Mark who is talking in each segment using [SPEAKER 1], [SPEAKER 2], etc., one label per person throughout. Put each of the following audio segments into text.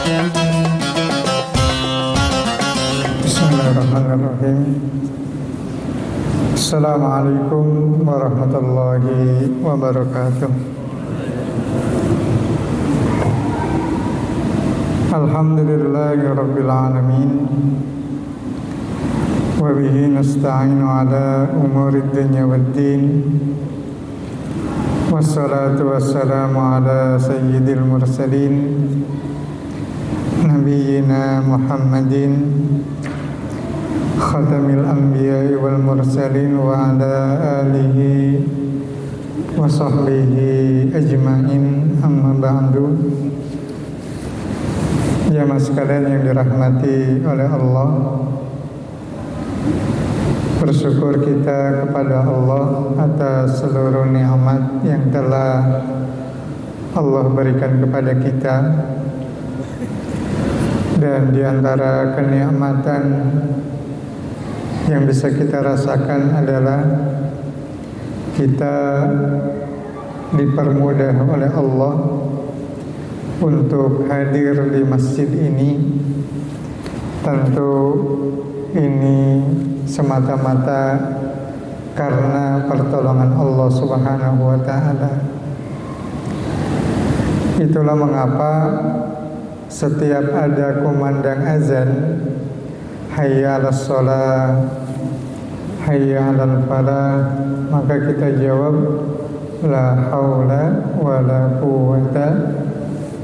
[SPEAKER 1] Bismillahirrahmanirrahim. Assalamualaikum warahmatullahi wabarakatuh. Alhamdulillahi rabbil alamin. Wa bihi nasta'inu ala umurid dunya waddin. Wassalatu wassalamu ala sayyidil mursalin Nabiyyina Muhammadin khatamil anbiya'i wal mursalin wa ala alihi wa sahbihi ajma'in, amma ba'du. Jamaah sekalian yang dirahmati oleh Allah, bersyukur kita kepada Allah atas seluruh nikmat yang telah Allah berikan kepada kita. Dan di antara kenikmatan yang bisa kita rasakan adalah kita dipermudah oleh Allah untuk hadir di masjid ini. Tentu ini semata-mata karena pertolongan Allah Subhanahu wa ta'ala. Itulah mengapa setiap ada kumandang azan, hayya 'alas shalah, hayya 'alal falah, maka kita jawab la haula wala quwwata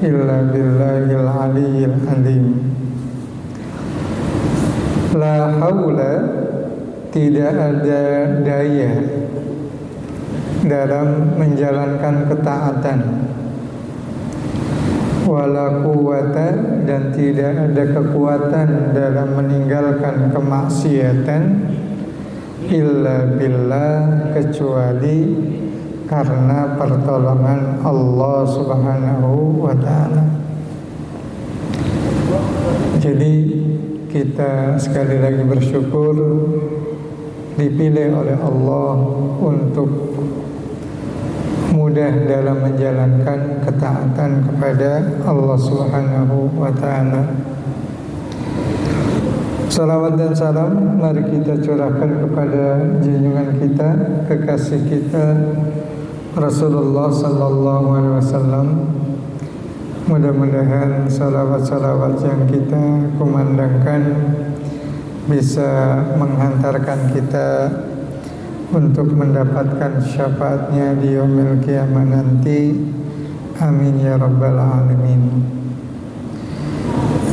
[SPEAKER 1] illa billahil aliyyil azim. La haula, tidak ada daya dalam menjalankan ketaatan, wala quwwata, dan tidak ada kekuatan dalam meninggalkan kemaksiatan, illa billah, kecuali karena pertolongan Allah Subhanahu wa ta'ala. Jadi kita sekali lagi bersyukur dipilih oleh Allah untuk mudah dalam menjalankan ketaatan kepada Allah Subhanahu wa ta'ala. Salawat dan salam mari kita curahkan kepada junjungan kita, kekasih kita, Rasulullah sallallahu alaihi wasallam. Mudah-mudahan salawat-salawat yang kita kumandangkan bisa menghantarkan kita untuk mendapatkan syafaatnya di yaumil qiyamah nanti. Amin ya rabbal alamin.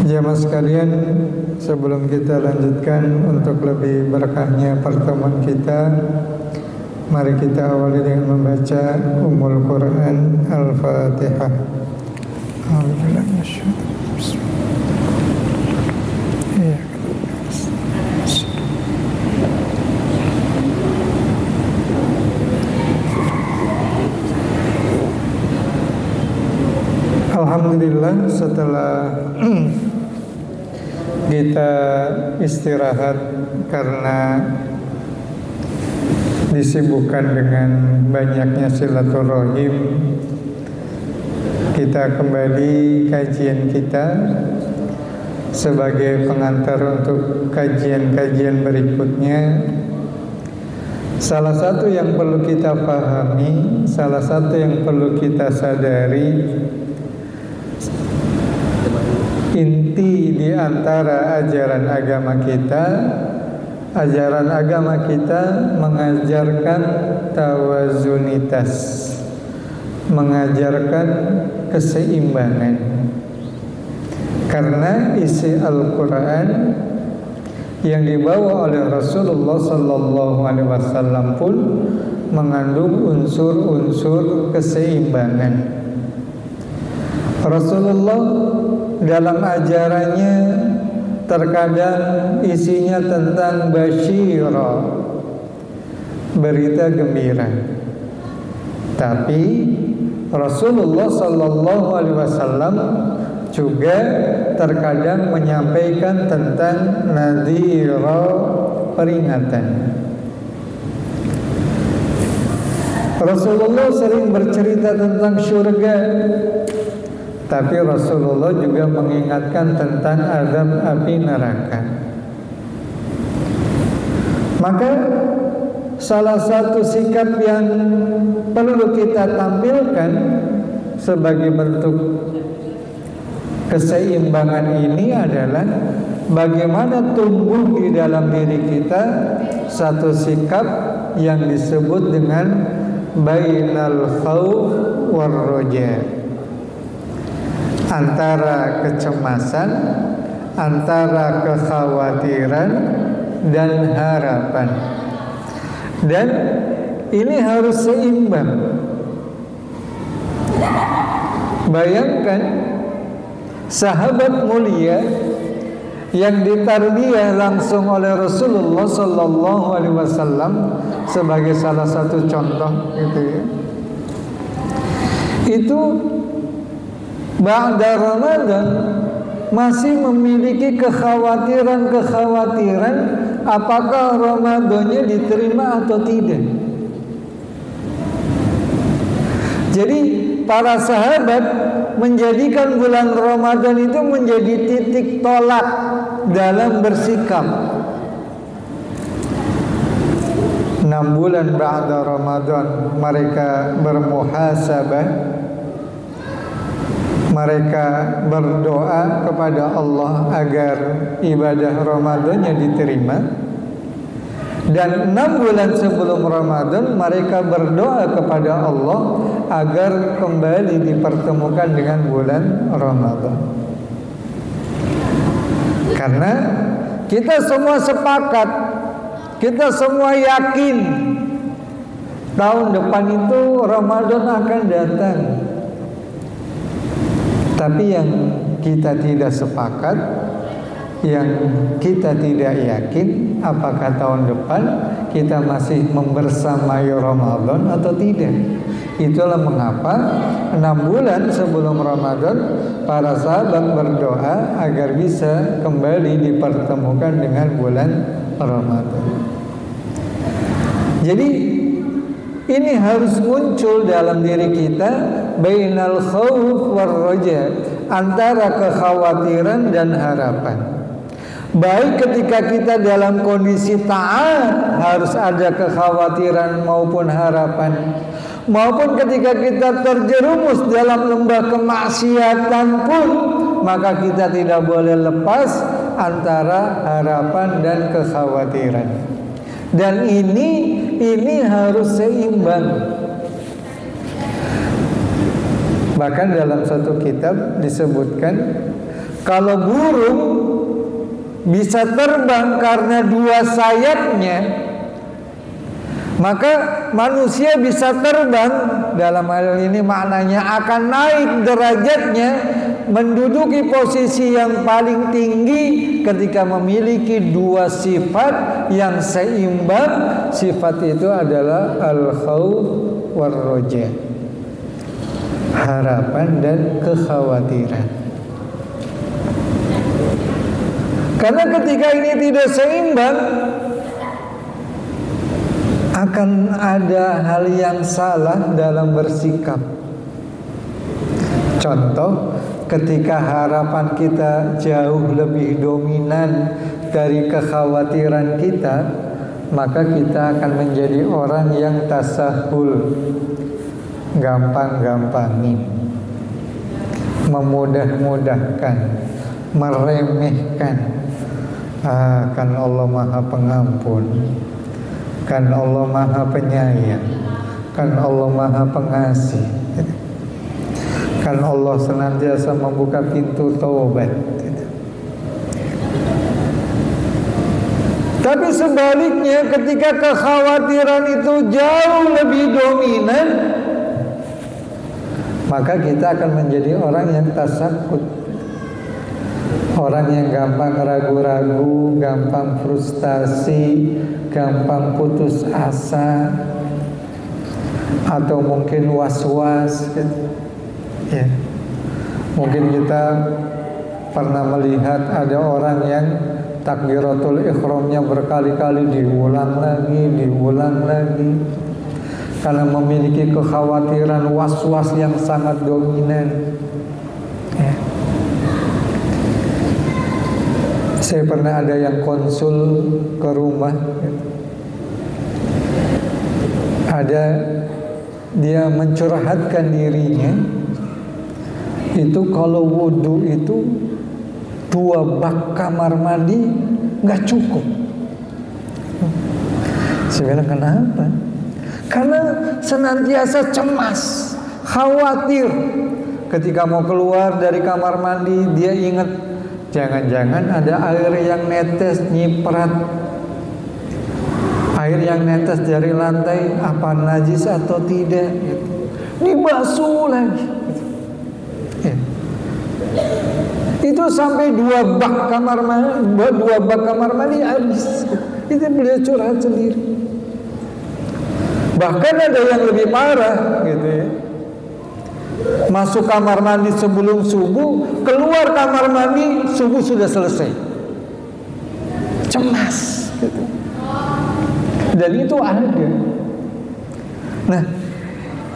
[SPEAKER 1] Jamaah sekalian, sebelum kita lanjutkan untuk lebih berkahnya pertemuan kita, mari kita awali dengan membaca Ummul Quran Al-Fatihah. Alhamdulillah, setelah kita istirahat karena disibukkan dengan banyaknya silaturahim, kita kembali kajian kita sebagai pengantar untuk kajian-kajian berikutnya. Salah satu yang perlu kita pahami, salah satu yang perlu kita sadari, inti di antara ajaran agama kita mengajarkan tawazunitas, mengajarkan keseimbangan. Karena isi Al-Quran yang dibawa oleh Rasulullah sallallahu alaihi wasallam pun mengandung unsur-unsur keseimbangan. Rasulullah dalam ajarannya terkadang isinya tentang basyira, berita gembira. Tapi Rasulullah sallallahu alaihi wasallam juga terkadang menyampaikan tentang nadhira, peringatan. Rasulullah sering bercerita tentang syurga, Tapi Rasulullah juga mengingatkan tentang azab api neraka. Maka salah satu sikap yang perlu kita tampilkan sebagai bentuk keseimbangan ini adalah bagaimana tumbuh di dalam diri kita satu sikap yang disebut dengan bainal khauf war roja, antara kecemasan, antara kekhawatiran dan harapan. Dan ini harus seimbang. Bayangkan sahabat mulia yang ditarbiyah langsung oleh Rasulullah Sallallahu Alaihi Wasallam sebagai salah satu contoh, gitu ya. Itu ba'da Ramadan masih memiliki kekhawatiran apakah Ramadannya diterima atau tidak. Jadi para sahabat menjadikan bulan Ramadan itu menjadi titik tolak dalam bersikap. 6 bulan ba'da Ramadan mereka bermuhasabah, mereka berdoa kepada Allah agar ibadah Ramadannya diterima. Dan 6 bulan sebelum Ramadan mereka berdoa kepada Allah agar kembali dipertemukan dengan bulan Ramadan. Karena kita semua sepakat, kita semua yakin tahun depan itu Ramadan akan datang. Tapi yang kita tidak sepakat, yang kita tidak yakin apakah tahun depan kita masih membersamai Ramadan atau tidak. Itulah mengapa 6 bulan sebelum Ramadan para sahabat berdoa agar bisa kembali dipertemukan dengan bulan Ramadan. Jadi ini harus muncul dalam diri kita, bainal khauf war raja, antara kekhawatiran dan harapan. Baik ketika kita dalam kondisi taat harus ada kekhawatiran maupun harapan, maupun ketika kita terjerumus dalam lembah kemaksiatan pun, maka kita tidak boleh lepas antara harapan dan kekhawatiran. Dan ini harus seimbang. Bahkan dalam satu kitab disebutkan kalau burung bisa terbang karena 2 sayapnya, maka manusia bisa terbang, dalam hal ini maknanya akan naik derajatnya, menduduki posisi yang paling tinggi ketika memiliki 2 sifat yang seimbang. Sifat itu adalah al-khauf war roja, harapan dan kekhawatiran. Karena ketika ini tidak seimbang, akan ada hal yang salah dalam bersikap. Contoh, ketika harapan kita jauh lebih dominan dari kekhawatiran kita, maka kita akan menjadi orang yang tasahul, gampang-gampangin, memudah-mudahkan, meremehkan. Kan Allah Maha Pengampun, kan Allah Maha Penyayang, kan Allah Maha Pengasih, kan Allah senantiasa membuka pintu taubat. Tapi sebaliknya, ketika kekhawatiran itu jauh lebih dominan, maka kita akan menjadi orang yang tasakut, orang yang gampang ragu-ragu, gampang frustasi, gampang putus asa, atau mungkin was-was, ya. Mungkin kita pernah melihat ada orang yang takbiratul ihramnya berkali-kali diulang lagi, karena memiliki kekhawatiran, was-was yang sangat dominan. Ya. Saya pernah ada yang konsul ke rumah, ada dia mencurhatkan dirinya itu kalau wudhu itu 2 bak kamar mandi nggak cukup. Saya bilang kenapa? Karena senantiasa cemas, khawatir ketika mau keluar dari kamar mandi dia ingat jangan-jangan ada air yang netes nyiprat, air yang netes dari lantai apa najis atau tidak, gitu. Dibasuh lagi, gitu. Ya. Itu sampai 2 bak kamar mandi habis. Itu beliau curhat sendiri. Bahkan ada yang lebih parah, gitu ya. Masuk kamar mandi sebelum subuh, keluar kamar mandi subuh sudah selesai. Cemas, gitu. Dan itu ada. Nah,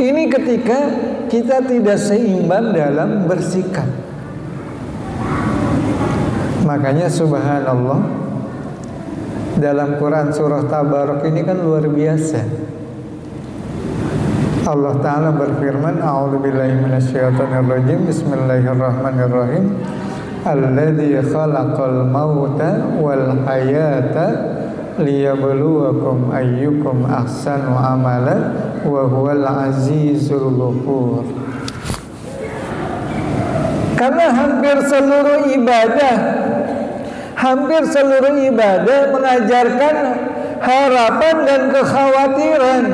[SPEAKER 1] ini ketika kita tidak seimbang dalam bersikap. Makanya subhanallah, dalam Quran surah Tabarak ini kan luar biasa. Allah Ta'ala berfirman, a'udzubillahi minasyaitonirrajim, bismillahirrahmanirrahim, alladzi khalaqal mauta wal hayata liyabluwakum ayyukum ahsanu amala wa huwal azizul ghafur. Karena hampir seluruh ibadah mengajarkan harapan dan kekhawatiran.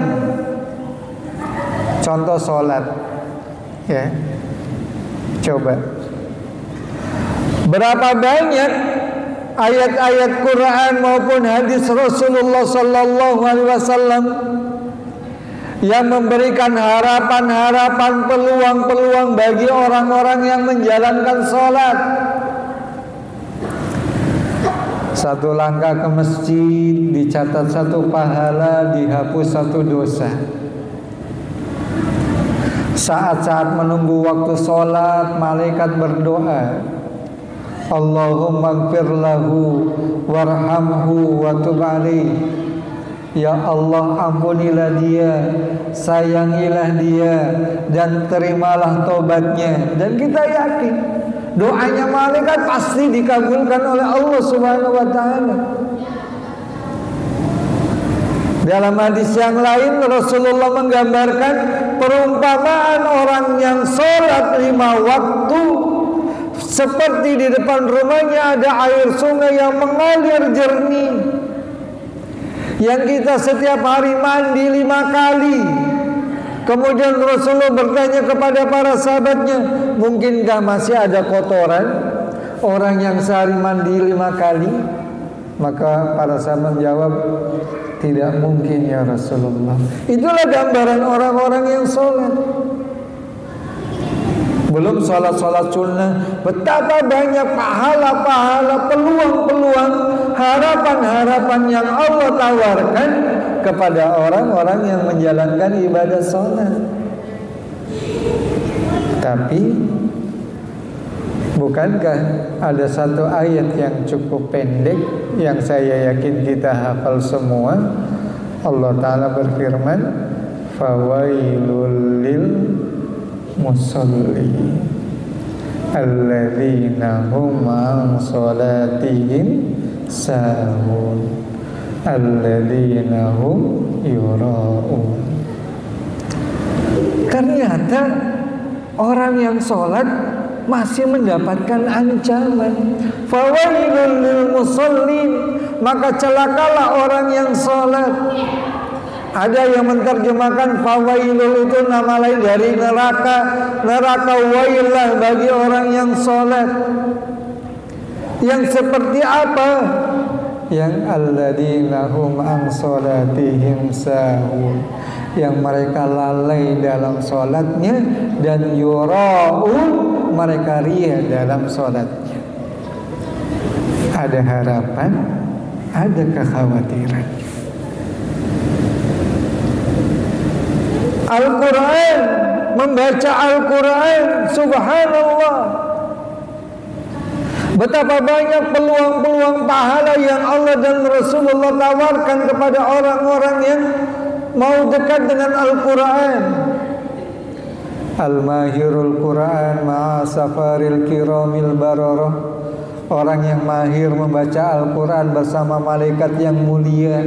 [SPEAKER 1] Contoh sholat, ya, coba berapa banyak ayat-ayat Quran maupun hadis Rasulullah Sallallahu Alaihi Wasallam yang memberikan harapan-harapan, peluang-peluang bagi orang-orang yang menjalankan sholat. Satu langkah ke masjid dicatat 1 pahala, dihapus 1 dosa. Saat-saat menunggu waktu sholat, malaikat berdoa, Allahumma gfir lahu warhamhu wa tub alaih. Ya Allah, ampunilah dia, sayangilah dia, dan terimalah tobatnya. Dan kita yakin doanya malaikat pasti dikabulkan oleh Allah Subhanahu wa ta'ala. Dalam hadis yang lain Rasulullah menggambarkan perumpamaan orang yang sholat 5 waktu seperti di depan rumahnya ada air sungai yang mengalir jernih, yang kita setiap hari mandi 5 kali. Kemudian Rasulullah bertanya kepada para sahabatnya, mungkinkah masih ada kotoran orang yang sehari mandi 5 kali? Maka para sahabat menjawab, tidak mungkin ya Rasulullah. Itulah gambaran orang-orang yang sholat. Belum sholat-sholat sunnah, betapa banyak pahala-pahala, peluang-peluang, harapan-harapan yang Allah tawarkan kepada orang-orang yang menjalankan ibadah sholat. Tapi bukankah ada satu ayat yang cukup pendek yang saya yakin kita hafal semua? Allah Ta'ala berfirman, fawailul lil musalli alladzina hum an salatihim sahun alladzina hum yura'un. Ternyata orang yang sholat masih mendapatkan ancaman. Fawailul lil musallin, maka celakalah orang yang sholat. Ada yang menerjemahkan fawailul itu nama lain dari neraka. Neraka wailah bagi orang yang sholat. Yang seperti apa? Yang alladzina hum an sholatihim sahun, yang mereka lalai dalam sholatnya, dan yura'un, mereka riya dalam sholatnya. Ada harapan, ada kekhawatiran. Al-Quran, membaca Al-Quran, subhanallah, Betapa banyak peluang-peluang pahala yang Allah dan Rasulullah tawarkan kepada orang-orang yang mau dekat dengan Al-Quran. Al-mahirul Quran ma'a safaril kiramil bararah. Orang yang mahir membaca Al-Quran bersama malaikat yang mulia.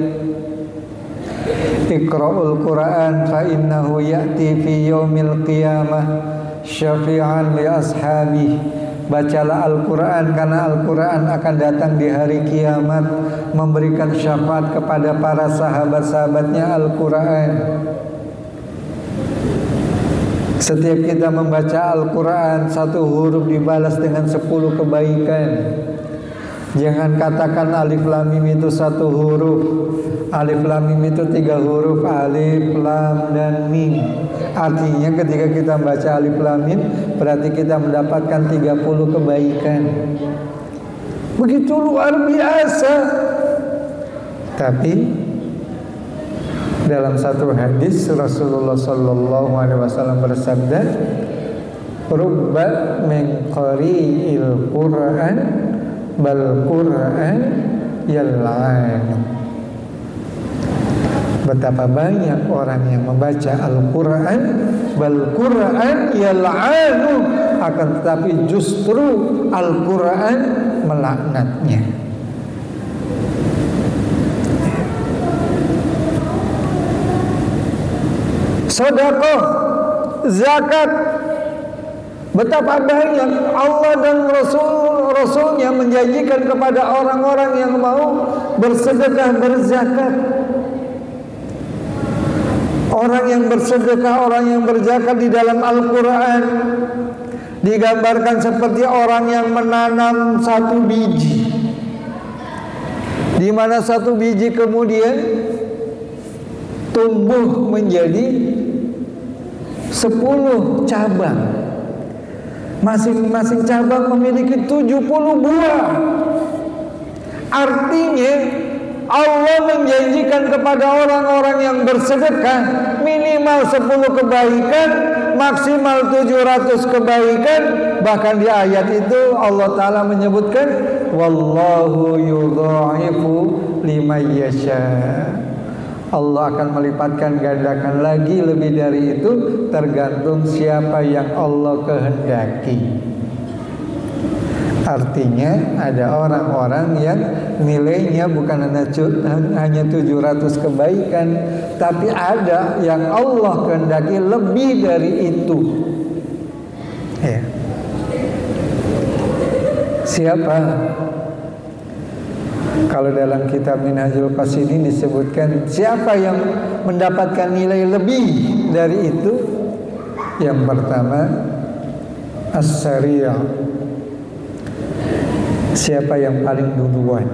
[SPEAKER 1] Iqra'ul Quran fa innahu ya'ti fi yaumil qiyamah syafi'an li ashabihi. Bacalah Al-Quran karena Al-Quran akan datang di hari kiamat memberikan syafaat kepada para sahabat-sahabatnya Al-Quran. Setiap kita membaca Al-Quran, satu huruf dibalas dengan 10 kebaikan. Jangan katakan alif lam mim itu satu huruf. Alif lam mim itu 3 huruf, alif, lam, dan mim. Artinya ketika kita baca alif lam mim berarti kita mendapatkan 30 kebaikan. Begitu luar biasa. Tapi dalam satu hadis Rasulullah sallallahu alaihi wasallam bersabda, "Rubba min qari'il Qur'an bal Qur'an yal'an." Betapa banyak orang yang membaca Al-Quran, bal Quran yal'anu, akan tetapi justru Al-Quran melaknatnya. Sedekah, zakat, betapa banyak Allah dan Rasulnya menjanjikan kepada orang-orang yang mau bersedekah, berzakat. Orang yang bersedekah, orang yang berzakat di dalam Al-Quran digambarkan seperti orang yang menanam satu biji, di mana satu biji kemudian tumbuh menjadi 10 cabang. Masing-masing cabang memiliki 70 buah. Artinya Allah menjanjikan kepada orang-orang yang bersedekah minimal 10 kebaikan, maksimal 700 kebaikan. Bahkan di ayat itu Allah Ta'ala menyebutkan wallahu yudha'ifu liman yasha. Allah akan melipatkan gandakan lagi lebih dari itu, tergantung siapa yang Allah kehendaki. Artinya ada orang-orang yang nilainya bukan hanya 700 kebaikan, tapi ada yang Allah kehendaki lebih dari itu. Ya. Siapa? Kalau dalam kitab Minhajul Qasidin disebutkan siapa yang mendapatkan nilai lebih dari itu? Yang pertama, as-sari', siapa yang paling duluan.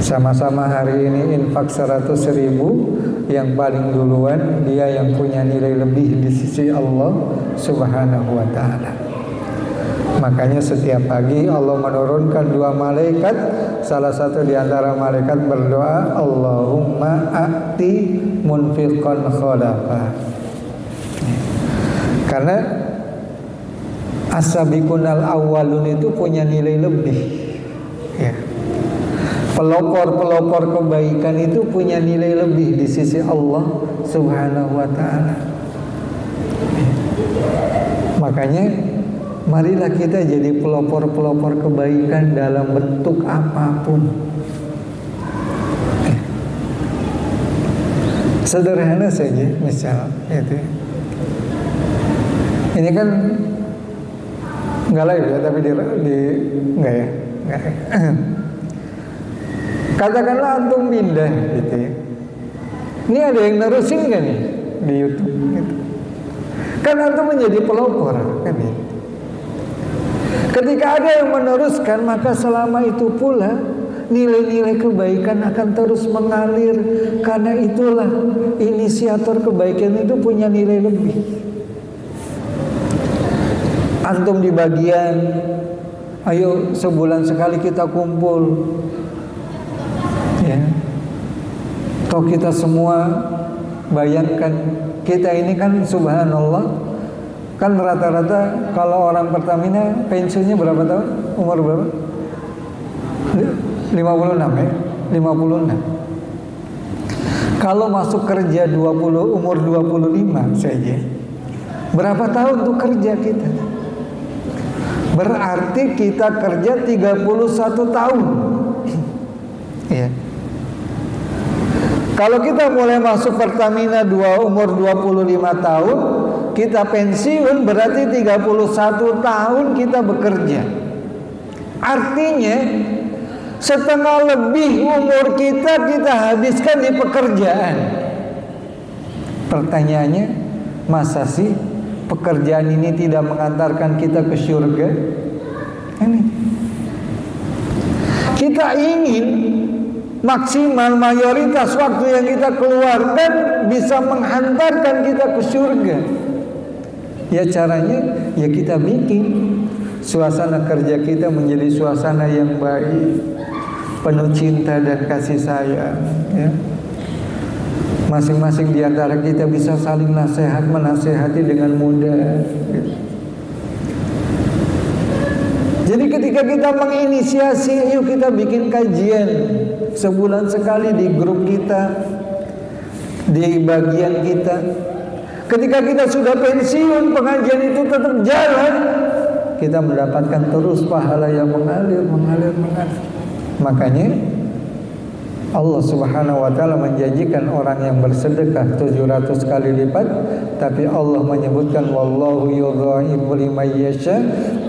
[SPEAKER 1] Sama-sama hari ini infak 100.000, yang paling duluan dia yang punya nilai lebih di sisi Allah Subhanahu wa ta'ala. Makanya setiap pagi Allah menurunkan 2 malaikat. Salah satu di antara malaikat berdoa, Allahumma a'ti munfiqan khalafa. Karena as-sabiqunal awwalun itu punya nilai lebih. Ya. Pelopor-pelopor kebaikan itu punya nilai lebih di sisi Allah Subhanahu wa ta'ala. Makanya marilah kita jadi pelopor-pelopor kebaikan dalam bentuk apapun. Sederhana saja, misal itu. Ini kan nggak live ya, tapi nggak ya. Katakanlah antum pindah gitu ya. Ini ada yang nerusin kan nih di YouTube gitu. Kan antum menjadi pelopor kan ya. Ketika ada yang meneruskan, maka selama itu pula nilai-nilai kebaikan akan terus mengalir. Karena itulah inisiator kebaikan itu punya nilai lebih. Antum di bagian, ayo sebulan sekali kita kumpul. Ya. Toh kita semua bayangkan, kita ini kan subhanallah Kan rata-rata kalau orang Pertamina pensiunnya berapa tahun? Umur berapa? 56 ya? 56. Kalau masuk kerja umur 25 saja, berapa tahun tuh kerja kita? Berarti kita kerja 31 tahun. Iya. Kalau kita mulai masuk Pertamina umur 25 tahun, kita pensiun berarti 31 tahun kita bekerja. Artinya setengah lebih umur kita habiskan di pekerjaan. Pertanyaannya, masa sih pekerjaan ini tidak mengantarkan kita ke surga? Ini kita ingin maksimal mayoritas waktu yang kita keluarkan bisa menghantarkan kita ke surga. Ya caranya ya kita bikin suasana kerja kita menjadi suasana yang baik, penuh cinta dan kasih sayang, ya. Masing-masing di antara kita bisa saling menasehati dengan mudah, gitu. Jadi ketika kita menginisiasi, yuk kita bikin kajian sebulan sekali di grup kita, di bagian kita. Ketika kita sudah pensiun, pengajian itu tetap jalan, kita mendapatkan terus pahala yang mengalir. Makanya Allah Subhanahu wa taala menjanjikan orang yang bersedekah 700 kali lipat, tapi Allah menyebutkan wallahu yudha'ifu liman yasha.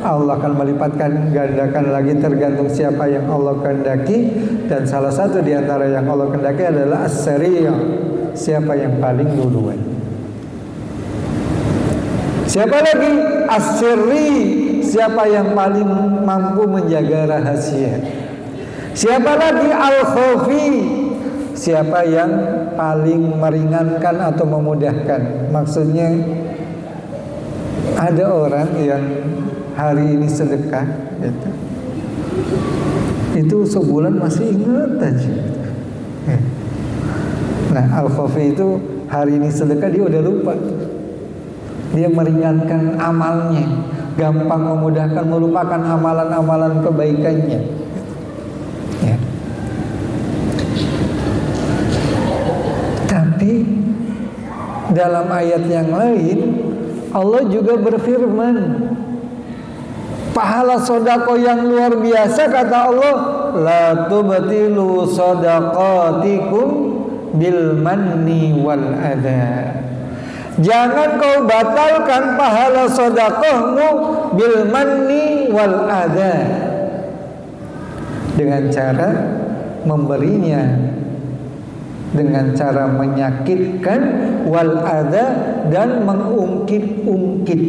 [SPEAKER 1] Allah akan melipatkan gandakan lagi tergantung siapa yang Allah kehendaki, dan salah satu di antara yang Allah kehendaki adalah as-sari', siapa yang paling duluan. Siapa lagi? As-sirri, siapa yang paling mampu menjaga rahasia. Siapa lagi? Al-khafi, siapa yang paling meringankan atau memudahkan. Maksudnya ada orang yang hari ini sedekah gitu, itu sebulan masih ingat aja. Nah, al-khafi itu hari ini sedekah dia udah lupa. Dia meringankan amalnya, gampang memudahkan, melupakan amalan-amalan kebaikannya. Ya. Tapi dalam ayat yang lain Allah juga berfirman, pahala sodako yang luar biasa, kata Allah, la tubtilu sodaqatikum bil manni wal adha. Jangan kau batalkan pahala sodakohmu bil manni wal adha, dengan cara memberinya dengan cara menyakitkan, wal adha, dan mengungkit-ungkit.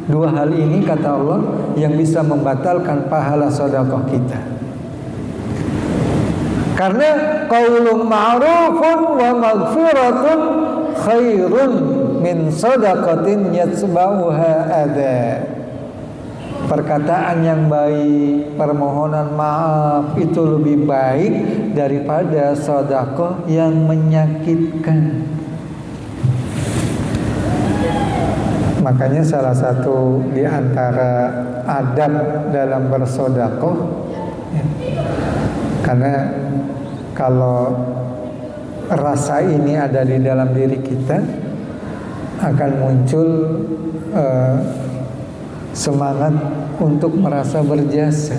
[SPEAKER 1] Dua hal ini kata Allah yang bisa membatalkan pahala sodakoh kita. Karena qaulun ma'rufun wa maghfiratun khairun min sadaqatin yatsba'uha adha. Perkataan yang baik, permohonan maaf itu lebih baik daripada sedekah yang menyakitkan. Makanya salah satu di antara adab dalam bersedekah, karena kalau rasa ini ada di dalam diri kita, akan muncul semangat untuk merasa berjasa.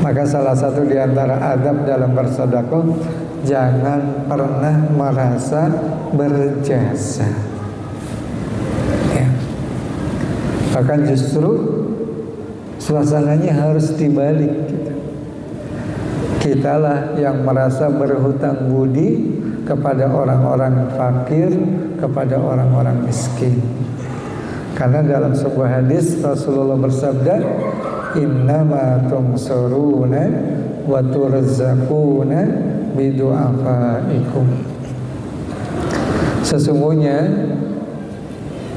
[SPEAKER 1] Maka salah satu di antara adab dalam bersedekah, jangan pernah merasa berjasa, ya. Bahkan justru suasananya harus dibalik, gitu. Kitalah yang merasa berhutang budi kepada orang-orang fakir, kepada orang-orang miskin. Karena dalam sebuah hadis Rasulullah bersabda, innama tumsuruna wa turzaquna bidu'afaikum. Sesungguhnya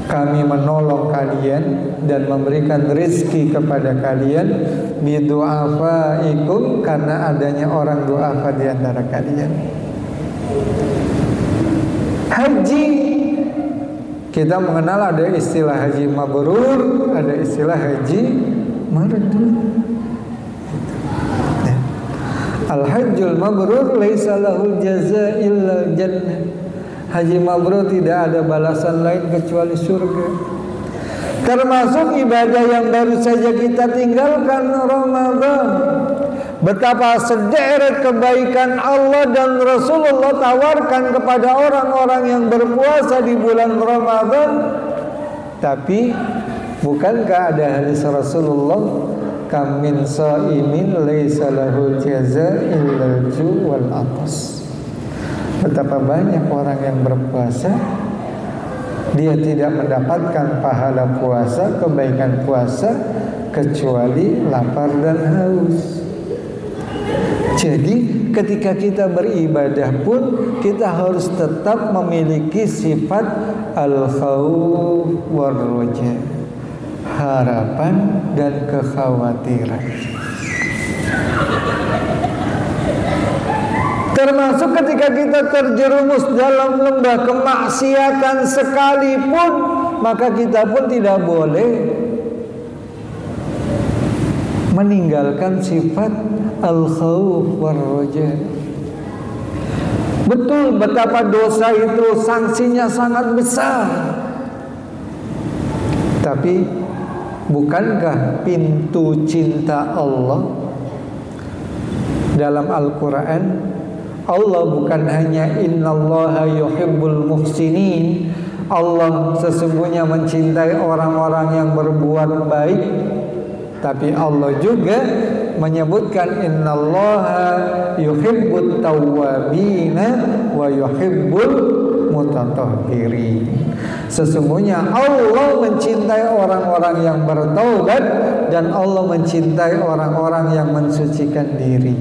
[SPEAKER 1] kami menolong kalian dan memberikan rezeki kepada kalian bidu'afaikum, karena adanya orang du'afa di antara kalian. Haji Kita mengenal ada istilah haji mabrur, ada istilah haji mardud. Al-hajjul mabrur laisa lahul jazaa illa jannah. Haji mabrur tidak ada balasan lain kecuali surga. Termasuk ibadah yang baru saja kita tinggalkan, Ramadan. Betapa sederet kebaikan Allah dan Rasulullah tawarkan kepada orang-orang yang berpuasa di bulan Ramadan. Tapi bukankah ada hadis Rasulullah, kam min shaimin laisa lahu jazaa illa al-ju' wal atas. Betapa banyak orang yang berpuasa, dia tidak mendapatkan pahala puasa, kebaikan puasa, kecuali lapar dan haus. Jadi ketika kita beribadah pun kita harus tetap memiliki sifat al-khauf war-raja, harapan dan kekhawatiran. Termasuk ketika kita terjerumus dalam lembah kemaksiatan sekalipun, maka kita pun tidak boleh meninggalkan sifat al-khauf war-raja. Betul betapa dosa itu sanksinya sangat besar. Tapi bukankah pintu cinta Allah dalam Al-Quran, Allah bukan hanya innallaha yuhibbul muhsinin, Allah sesungguhnya mencintai orang-orang yang berbuat baik, tapi Allah juga menyebutkan innallaha yuhibbut tawwabina wa yuhibbul mutatahhirin. Sesungguhnya Allah mencintai orang-orang yang bertaubat dan Allah mencintai orang-orang yang mensucikan diri.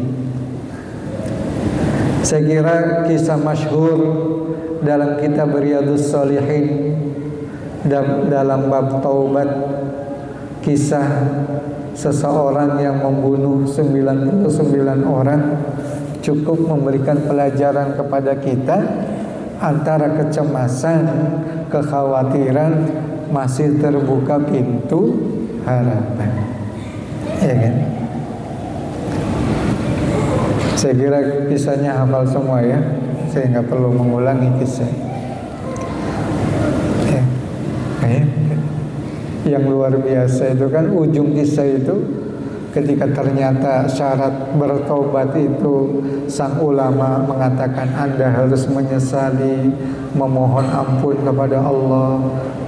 [SPEAKER 1] Saya kira kisah masyhur dalam kitab Riyadhus Shalihin dalam bab taubat, kisah seseorang yang membunuh 99 orang cukup memberikan pelajaran kepada kita antara kecemasan, kekhawatiran, masih terbuka pintu harapan. Ya kan? Saya kira kisahnya hafal semua ya. Saya nggak perlu mengulangi kisah. Ya. Yang luar biasa itu kan ujung kisah itu ketika ternyata syarat bertobat itu sang ulama mengatakan Anda harus menyesali, memohon ampun kepada Allah,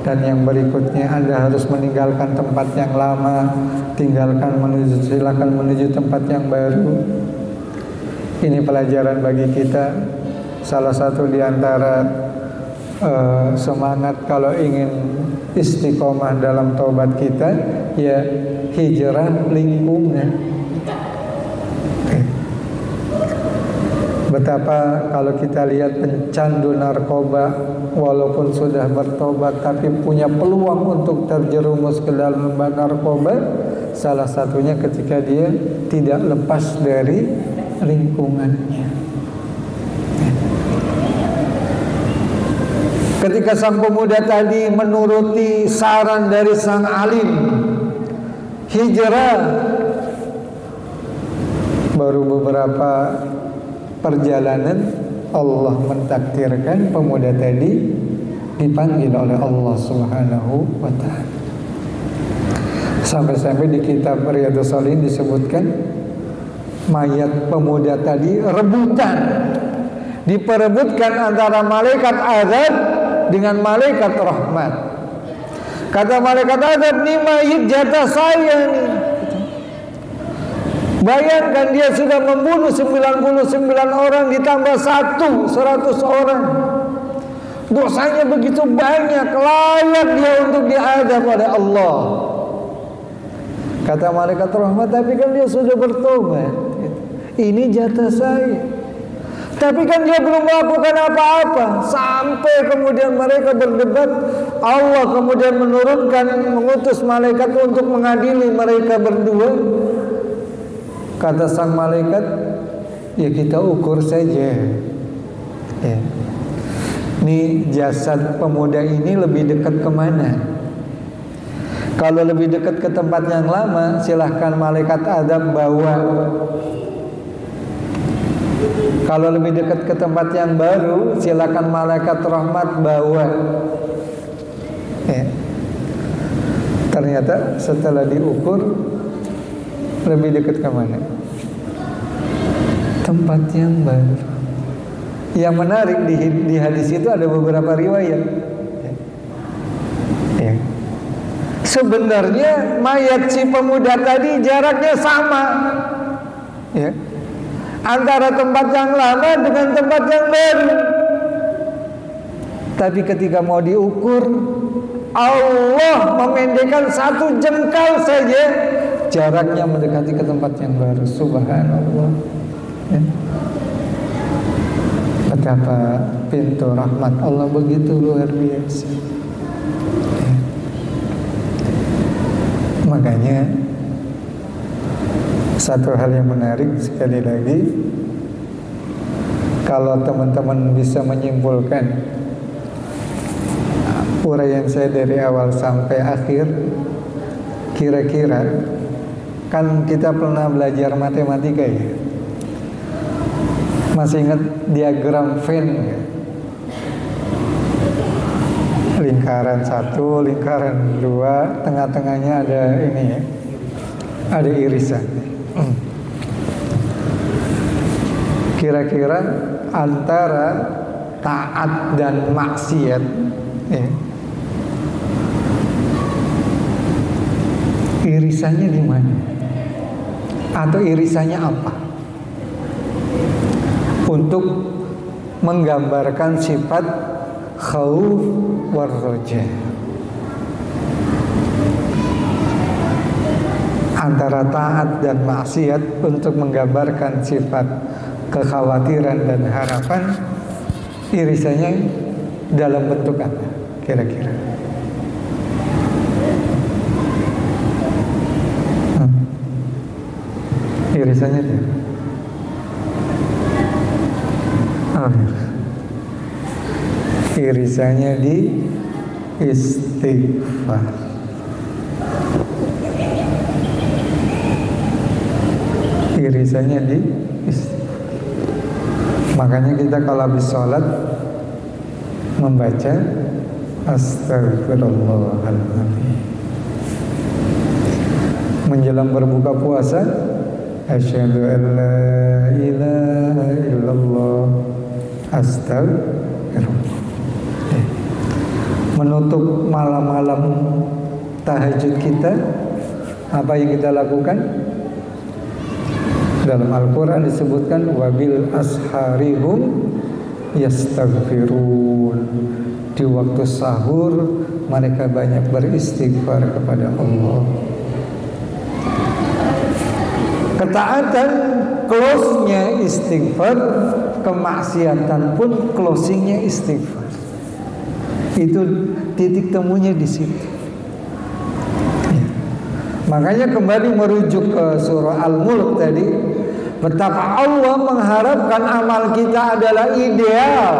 [SPEAKER 1] dan yang berikutnya Anda harus meninggalkan tempat yang lama, silakan menuju tempat yang baru. Ini pelajaran bagi kita. Salah satu di antara semangat kalau ingin istiqomah dalam taubat kita, ya hijrah lingkungan. Betapa kalau kita lihat pencandu narkoba, walaupun sudah bertobat tapi punya peluang untuk terjerumus ke dalam lembah narkoba, salah satunya ketika dia tidak lepas dari lingkungannya. Ketika sang pemuda tadi menuruti saran dari sang alim, hijrah, baru beberapa perjalanan Allah mentakdirkan pemuda tadi dipanggil oleh Allah Subhanahu wa ta'ala. Sampai-sampai di kitab Riyadhus Shalihin disebutkan mayat pemuda tadi rebutan, diperebutkan antara malaikat azab dengan malaikat rahmat. Kata malaikat azab, "Nih mayit jatah saya nih." Bayangkan dia sudah membunuh 99 orang ditambah 100 orang. Dosanya begitu banyak, layak dia untuk diazab oleh Allah. Kata malaikat rahmat, tapi kan dia sudah bertobat. Ini jatah saya. Tapi kan dia belum melakukan apa-apa. Sampai kemudian mereka berdebat, Allah kemudian mengutus malaikat untuk mengadili mereka berdua. Kata sang malaikat, ya kita ukur saja. Ya. Nih jasad pemuda ini lebih dekat kemana? Kalau lebih dekat ke tempat yang lama, silahkan malaikat azab bawa. Kalau lebih dekat ke tempat yang baru, silakan malaikat rahmat bawa. Ya. Ternyata setelah diukur, lebih dekat ke mana? Tempat yang baru. Yang menarik di hadis itu ada beberapa riwayat. Ya. Sebenarnya mayat si pemuda tadi jaraknya sama. Ya. Antara tempat yang lama dengan tempat yang baru. Tapi ketika mau diukur, Allah memendekkan 1 jengkal saja jaraknya mendekati ke tempat yang baru. Subhanallah. Ya. Betapa pintu rahmat Allah begitu luar biasa. Ya. Makanya satu hal yang menarik sekali lagi, kalau teman-teman bisa menyimpulkan uraian saya dari awal sampai akhir, kira-kira kan kita pernah belajar matematika ya, masih ingat diagram Venn ya? Lingkaran 1, lingkaran 2, tengah-tengahnya ada ini ya, ada irisan. Kira-kira antara taat dan maksiat ya, irisannya di mana? Atau irisannya apa? Untuk menggambarkan sifat khauf war raja. Antara taat dan maksiat untuk menggambarkan sifat kekhawatiran dan harapan, irisannya dalam bentuk apa kira-kira? Irisannya dia irisannya di istighfar. Irisannya di istighfar. Makanya kita kalau habis sholat membaca Astagfirullahaladzim. Menjelang berbuka puasa, asyhadu an la ilaha illallah, astagfirullah. Menutup malam-malam tahajud kita, apa yang kita lakukan? Dalam Al-Quran disebutkan wabil asharihum yastaghfirun. Di waktu sahur mereka banyak beristighfar kepada Allah. Ketaatan close-nya istighfar, kemaksiatan pun closing-nya istighfar. Itu titik temunya di situ. Makanya kembali merujuk ke surah Al-Mulk tadi, betapa Allah mengharapkan amal kita adalah ideal,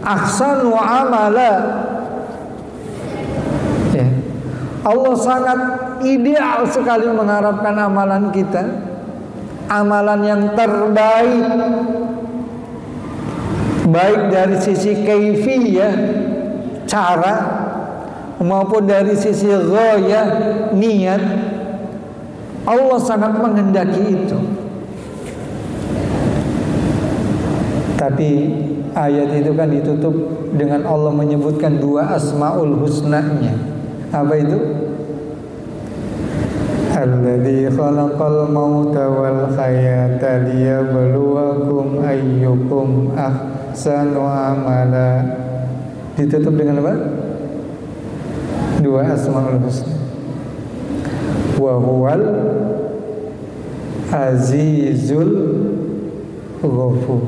[SPEAKER 1] ahsanu amala. Ya. Allah sangat ideal sekali mengharapkan amalan kita, amalan yang terbaik, baik dari sisi kaifiyah, cara, maupun dari sisi ghayah, niat. Allah sangat menghendaki itu. Tapi ayat itu kan ditutup dengan Allah menyebutkan 2 asmaul husna-nya. Apa itu? Alladzi khalaqal mauta wal hayata liyabluwakum ayyukum ahsanu amala. Ditutup dengan apa? 2 asmaul husna. Wa huwal azizul ghafur.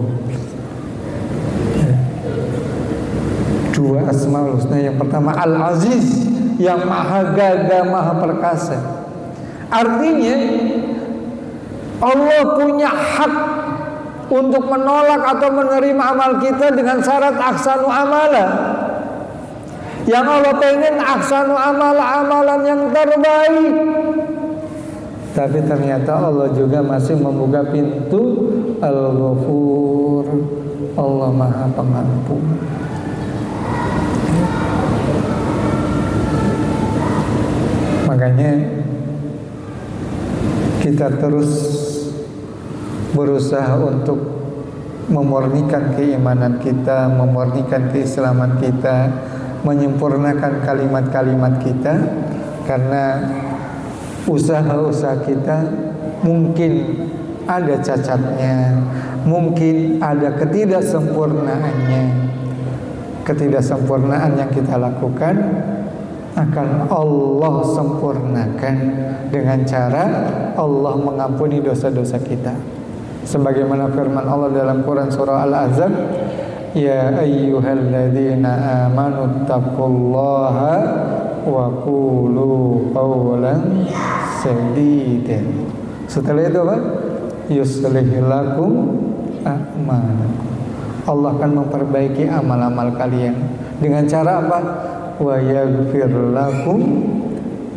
[SPEAKER 1] 2 asmaul husna. Yang pertama Al-Aziz, yang maha gagah, maha perkasa. Artinya Allah punya hak untuk menolak atau menerima amal kita dengan syarat ahsanu amala. Yang Allah pengen ahsanu amala, amalan yang terbaik. Tapi ternyata Allah juga masih membuka pintu Al-Ghafur, Allah Maha Pengampun. Makanya kita terus berusaha untuk memurnikan keimanan kita, memurnikan keislaman kita, menyempurnakan kalimat-kalimat kita, karena usaha-usaha kita mungkin ada cacatnya, mungkin ada ketidaksempurnaannya. Ketidaksempurnaan yang kita lakukan akan Allah sempurnakan dengan cara Allah mengampuni dosa-dosa kita. Sebagaimana firman Allah dalam Quran surah Al-Ahzab, ya ayyuhalladzina amanu taqullaha wa qulu qawlan sadida. Setelah itu apa? Yuslih lakum a'malakum. Allah akan memperbaiki amal-amal kalian dengan cara apa? Wa yaghfir lakum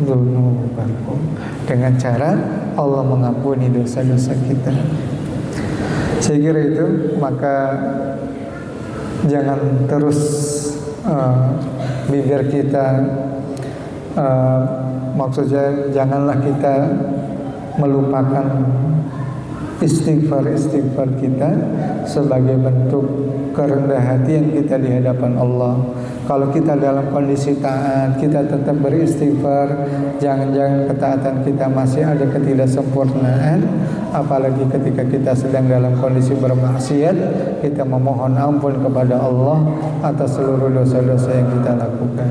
[SPEAKER 1] dzunubakum. Dengan cara Allah mengampuni dosa-dosa kita. Saya kira itu, maka jangan terus bibir kita, maksudnya janganlah kita melupakan istighfar kita sebagai bentuk kerendah hatian kita di hadapan Allah. Kalau kita dalam kondisi taat, kita tetap beristighfar. Jangan-jangan ketaatan kita masih ada ketidaksempurnaan. Apalagi ketika kita sedang dalam kondisi bermaksiat, kita memohon ampun kepada Allah atas seluruh dosa-dosa yang kita lakukan.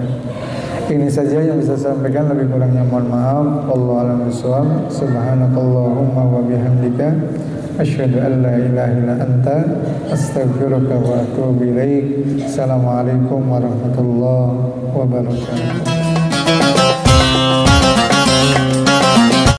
[SPEAKER 1] Ini saja yang bisa saya sampaikan, lebih kurangnya mohon maaf. Wallahu a'lam bishawab. Subhanakallahumma wa bihamdika asyhadu an la ilaha illa anta astaghfiruka wa atubu ilaik. Assalamualaikum warahmatullahi wabarakatuh.